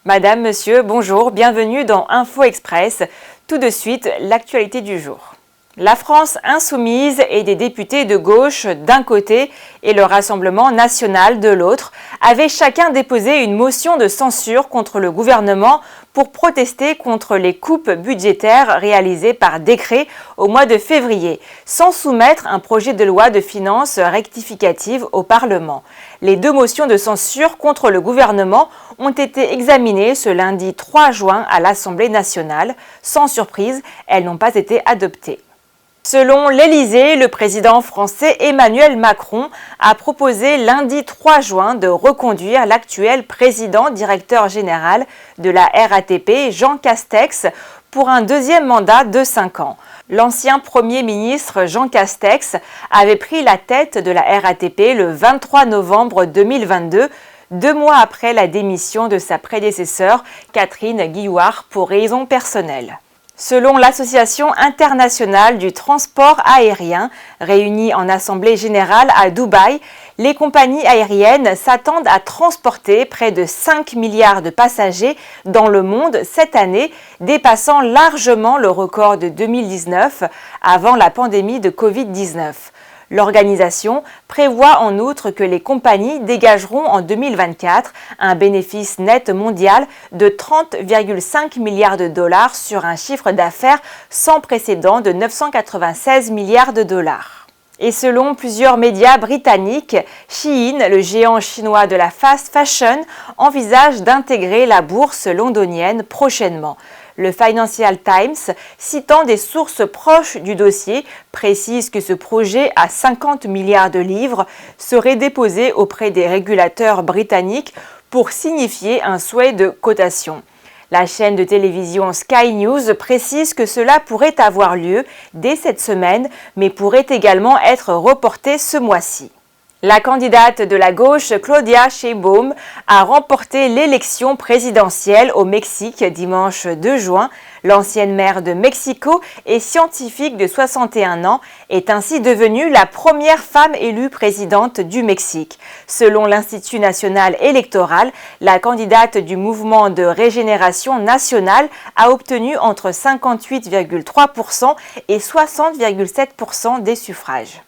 Madame, monsieur, bonjour, bienvenue dans Info Express. Tout de suite, l'actualité du jour. La France insoumise et des députés de gauche d'un côté et le Rassemblement national de l'autre avaient chacun déposé une motion de censure contre le gouvernement pour protester contre les coupes budgétaires réalisées par décret au mois de février, sans soumettre un projet de loi de finances rectificative au Parlement. Les deux motions de censure contre le gouvernement ont été examinées ce lundi 3 juin à l'Assemblée nationale. Sans surprise, elles n'ont pas été adoptées. Selon l'Élysée, le président français Emmanuel Macron a proposé lundi 3 juin de reconduire l'actuel président directeur général de la RATP, Jean Castex, pour un deuxième mandat de 5 ans. L'ancien Premier ministre Jean Castex avait pris la tête de la RATP le 23 novembre 2022, 2 mois après la démission de sa prédécesseure, Catherine Guillouard, pour raisons personnelles. Selon l'Association internationale du transport aérien, réunie en assemblée générale à Dubaï, les compagnies aériennes s'attendent à transporter près de 5 milliards de passagers dans le monde cette année, dépassant largement le record de 2019 avant la pandémie de Covid-19. L'organisation prévoit en outre que les compagnies dégageront en 2024 un bénéfice net mondial de 30,5 milliards de dollars sur un chiffre d'affaires sans précédent de 996 milliards de dollars. Et selon plusieurs médias britanniques, Shein, le géant chinois de la fast fashion, envisage d'intégrer la bourse londonienne prochainement. Le Financial Times, citant des sources proches du dossier, précise que ce projet à 50 milliards de livres serait déposé auprès des régulateurs britanniques pour signifier un souhait de cotation. La chaîne de télévision Sky News précise que cela pourrait avoir lieu dès cette semaine, mais pourrait également être reporté ce mois-ci. La candidate de la gauche, Claudia Sheinbaum, a remporté l'élection présidentielle au Mexique dimanche 2 juin. L'ancienne maire de Mexico et scientifique de 61 ans est ainsi devenue la première femme élue présidente du Mexique. Selon l'Institut national électoral, la candidate du mouvement de régénération nationale a obtenu entre 58,3% et 60,7% des suffrages.